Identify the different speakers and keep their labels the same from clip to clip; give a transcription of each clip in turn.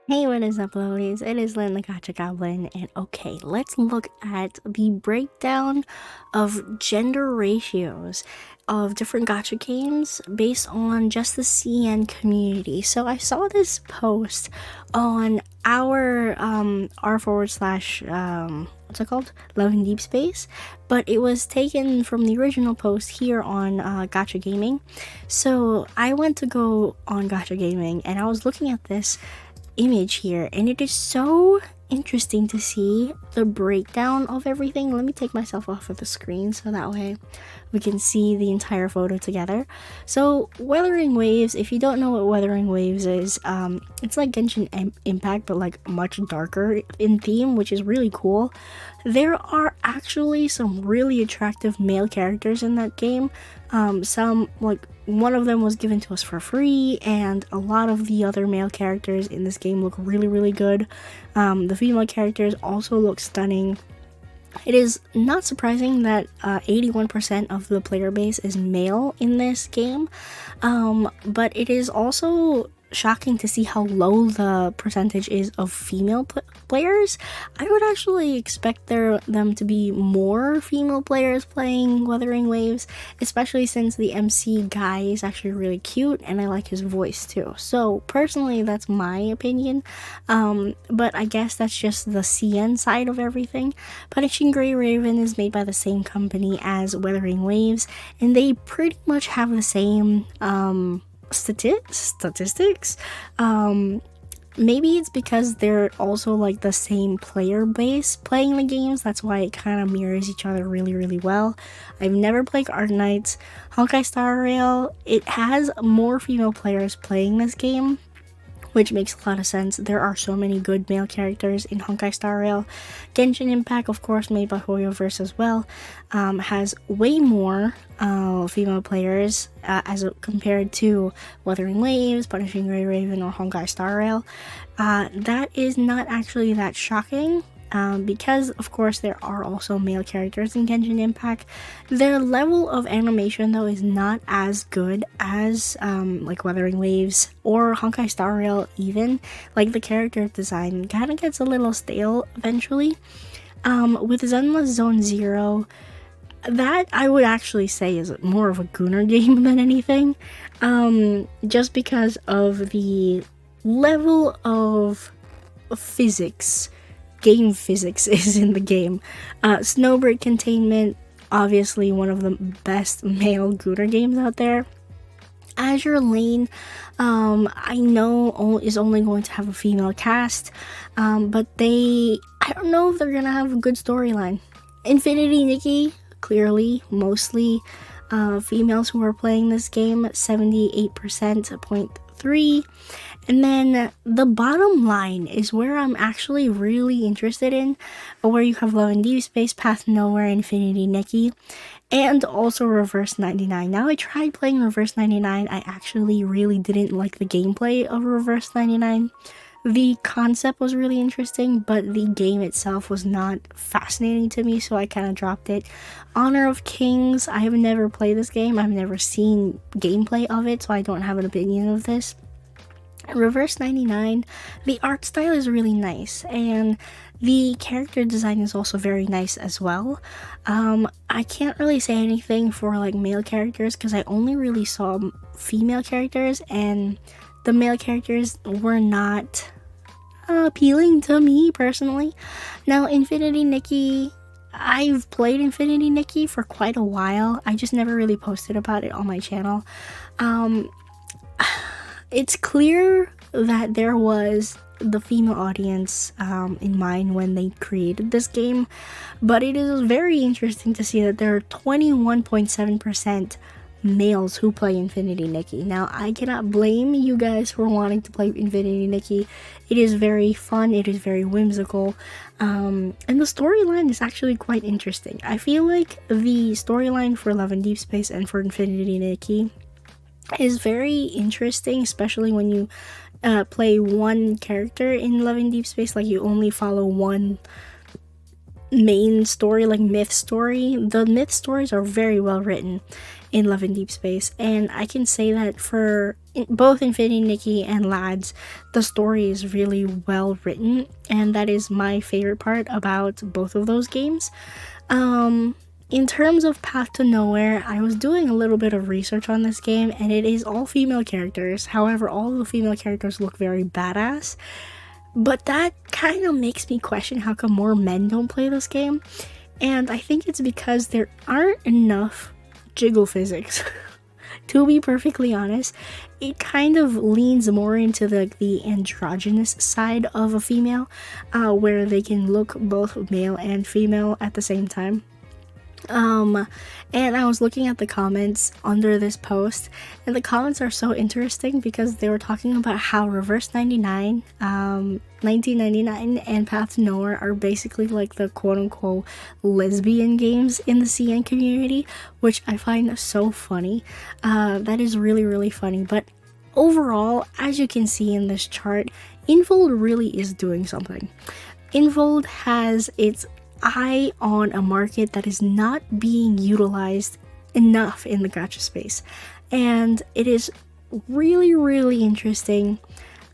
Speaker 1: Hey, what is up, lovies? It is Lynn the Gacha Goblin, and okay, let's look at the breakdown of gender ratios of different gacha games based on just the CN community. So I saw this post on our r forward slash what's it called, Love and Deepspace, but it was taken from the original post here on Gacha Gaming. So I went to go on Gacha Gaming, and I was looking at this image here, and it is so interesting to see the breakdown of everything. Let me take myself off of the screen so that way we can see the entire photo together. So Weathering Waves, if you don't know what Weathering Waves is, it's like Genshin Impact but like much darker in theme, which is really cool. There are actually some really attractive male characters in that game. Some, like, one of them was given to us for free, and a lot of the other male characters in this game look really good. The female characters also look stunning. It is not surprising that 81% of the player base is male in this game, but it is also shocking to see how low the percentage is of female players. I would actually expect them to be more female players playing Wuthering Waves, especially since the MC guy is actually really cute and I like his voice too. So personally, that's my opinion, but I guess that's just the CN side of everything. Punishing Grey Raven is made by the same company as Wuthering Waves, and they pretty much have the same statistics. Maybe it's because they're also like the same player base playing the games, that's why it kind of mirrors each other really well. I've never played Arknights. Honkai Star Rail, it has more female players playing this game, which makes a lot of sense. There are so many good male characters in Honkai Star Rail. Genshin Impact, of course, made by Hoyoverse as well, has way more female players as compared to Wuthering Waves, Punishing Grey Raven, or Honkai Star Rail. That is not actually that shocking. Because of course there are also male characters in Genshin Impact. Their level of animation though is not as good as like Wuthering Waves or Honkai Star Rail even. Like the character design kind of gets a little stale eventually. With Zenless Zone Zero, that I would actually say is more of a Gooner game than anything. Just because of the level of physics, game physics is in the game. Snowbird Containment, obviously one of the best male Gooner games out there. Azure Lane, I know is only going to have a female cast, but I don't know if they're gonna have a good storyline. Infinity Nikki, clearly, mostly females who are playing this game, 78.3%. And then the bottom line is where I'm actually really interested in, where you have Love and Deepspace, Path Nowhere, Infinity Nikki, and also Reverse 99. Now, I tried playing Reverse 99. I actually really didn't like the gameplay of Reverse 99. The concept was really interesting, but the game itself was not fascinating to me, so I kind of dropped it. Honor of Kings, I have never played this game. I've never seen gameplay of it, so I don't have an opinion of this. Reverse 99, the art style is really nice, and the character design is also very nice as well. I can't really say anything for like male characters because I only really saw female characters, and the male characters were not appealing to me personally. Now, Infinity Nikki, I've played Infinity Nikki for quite a while. I just never really posted about it on my channel. It's clear that there was the female audience in mind when they created this game, but it is very interesting to see that there are 21.7% males who play Infinity Nikki. Now, I cannot blame you guys for wanting to play Infinity Nikki. It is very fun, it is very whimsical, and the storyline is actually quite interesting. I feel like the storyline for Love and Deepspace and for Infinity Nikki is very interesting, especially when you play one character in Love and Deepspace. Like, you only follow one main story, like myth story. The myth stories are very well written in Love and Deepspace, and I can say that for both Infinity Nikki and Lads, the story is really well written, and that is my favorite part about both of those games. In terms of Path to Nowhere, I was doing a little bit of research on this game, and it is all female characters. However, all of the female characters look very badass. But that kind of makes me question how come more men don't play this game. And I think it's because there aren't enough jiggle physics. To be perfectly honest, it kind of leans more into the androgynous side of a female, where they can look both male and female at the same time. And I was looking at the comments under this post, and the comments are so interesting because they were talking about how Reverse 99, 1999 and Path to Nowhere are basically like the quote-unquote lesbian games in the CN community, which I find so funny. That is really, really funny. But overall, as you can see in this chart, Infold really is doing something. Infold has its eye on a market that is not being utilized enough in the gacha space, and it is really, really interesting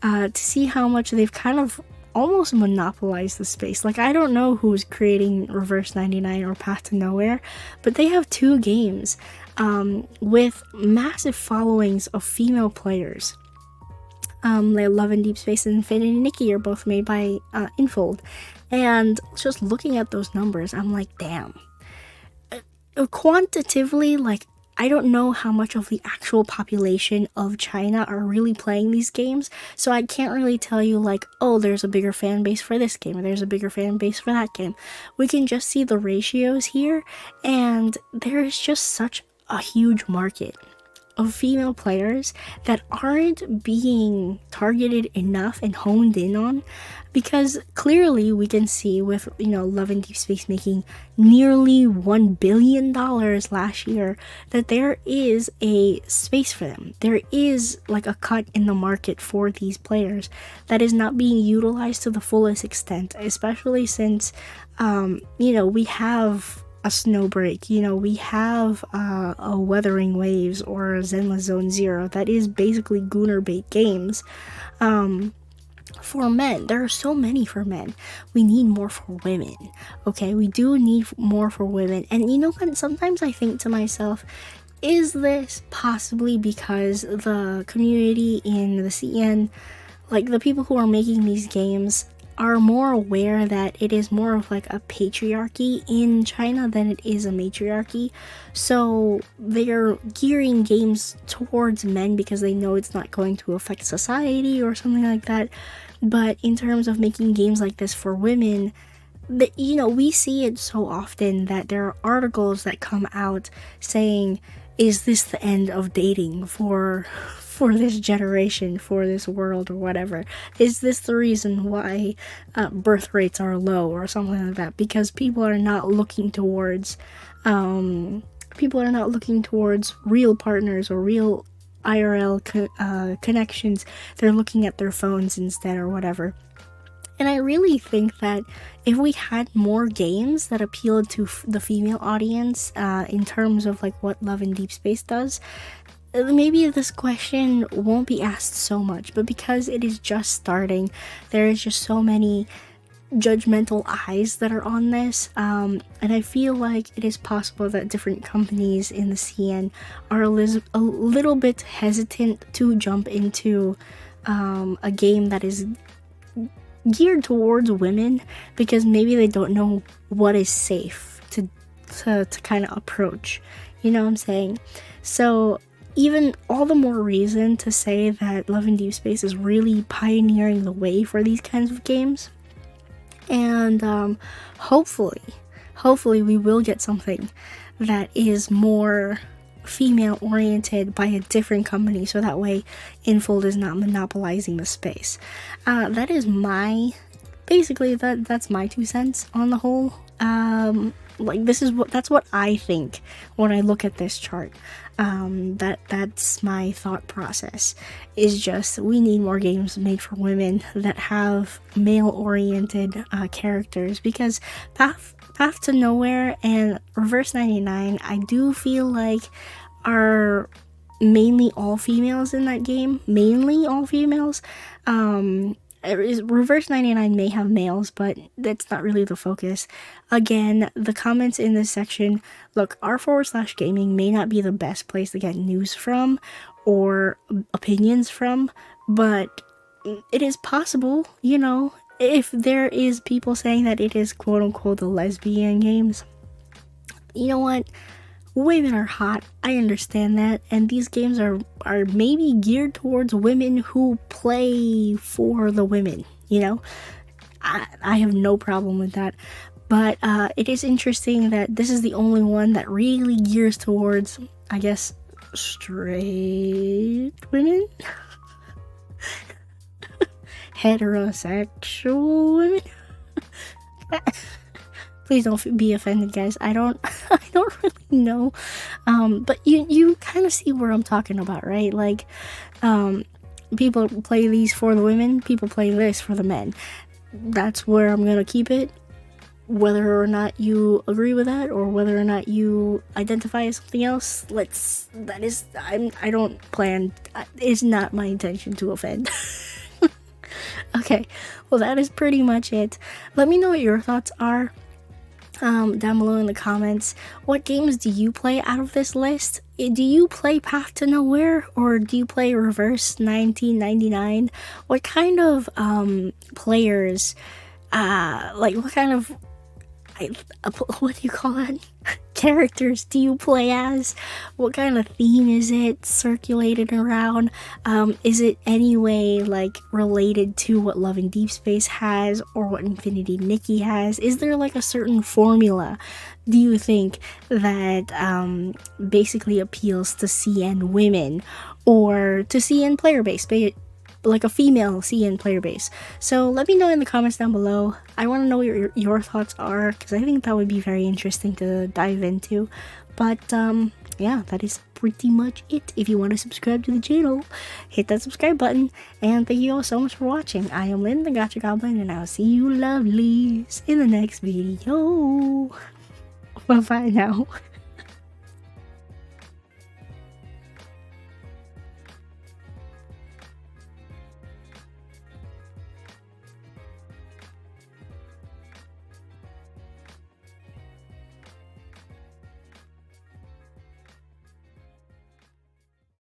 Speaker 1: to see how much they've kind of almost monopolized the space. Like, I don't know who's creating Reverse 99 or Path to Nowhere, but they have two games with massive followings of female players. Like Love and Deepspace and Infinity Nikki are both made by Infold. And just looking at those numbers, I'm like, damn. Quantitatively, like, I don't know how much of the actual population of China are really playing these games, so I can't really tell you, like, oh, there's a bigger fan base for this game, or there's a bigger fan base for that game. We can just see the ratios here, and there is just such a huge market of female players that aren't being targeted enough and honed in on, because clearly we can see with, you know, Love and Deepspace making nearly $1 billion last year that there is a space for them. There is like a cut in the market for these players that is not being utilized to the fullest extent, especially since you know, we have a Snowbreak, you know, we have a Wuthering Waves or a Zenless Zone Zero that is basically Gooner bait games. For men, there are so many for men. We need more for women. Okay, we do need more for women. And you know what? Sometimes I think to myself, is this possibly because the community in the CN, like the people who are making these games, are more aware that it is more of like a patriarchy in China than it is a matriarchy, so they're gearing games towards men because they know it's not going to affect society or something like that. But in terms of making games like this for women, you know, we see it so often that there are articles that come out saying, is this the end of dating for this generation, for this world, or whatever? Is this the reason why birth rates are low or something like that? Because people are not looking towards real partners or real IRL connections. They're looking at their phones instead or whatever. And I really think that if we had more games that appealed to the female audience in terms of like what Love and Deepspace does, maybe this question won't be asked so much. But because it is just starting, there is just so many judgmental eyes that are on this, and I feel like it is possible that different companies in the CN are a little bit hesitant to jump into a game that is geared towards women, because maybe they don't know what is safe to kind of approach, you know what I'm saying? So even all the more reason to say that Love and Deepspace is really pioneering the way for these kinds of games. And hopefully we will get something that is more female oriented by a different company, so that way Infold is not monopolizing the space. That is my, basically that's my 2 cents on the whole. like, that's what I think when I look at this chart. That's my thought process, is just we need more games made for women that have male oriented characters, because Path to Nowhere and Reverse 99, I do feel like, are mainly all females in that game. Mainly all females. Reverse 99 may have males, but that's not really the focus. Again, the comments in this section, look, r/gaming may not be the best place to get news from or opinions from, but it is possible, you know, if there is people saying that it is quote unquote the lesbian games. You know what? Women are hot, I understand that, and these games are maybe geared towards women who play for the women, you know? I have no problem with that, but it is interesting that this is the only one that really gears towards, I guess, straight women? Heterosexual women? Please don't be offended, guys. I don't really know, but you kind of see where I'm talking about, right? Like, people play these for the women, people play this for the men. That's where I'm gonna keep it, whether or not you agree with that, or whether or not you identify as something else. I don't plan. It's not my intention to offend. Okay, well, that is pretty much it. Let me know what your thoughts are down below in the comments. What games do you play out of this list? Do you play Path to Nowhere, or do you play Reverse 1999? What kind of players, like, what kind of, what do you call that? Characters do you play as? What kind of theme is it circulated around? Is it anyway like related to what Love in Deepspace has, or what Infinity Nikki has? Is there like a certain formula, do you think, that basically appeals to CN women, or to CN player base, like a female CN player base? So let me know in the comments down below. I want to know what your thoughts are, because I think that would be very interesting to dive into. But yeah, that is pretty much it. If you want to subscribe to the channel, hit that subscribe button, and thank you all so much for watching. I am Lynn, the Gacha Goblin, and I'll see you lovelies in the next video. Bye bye now.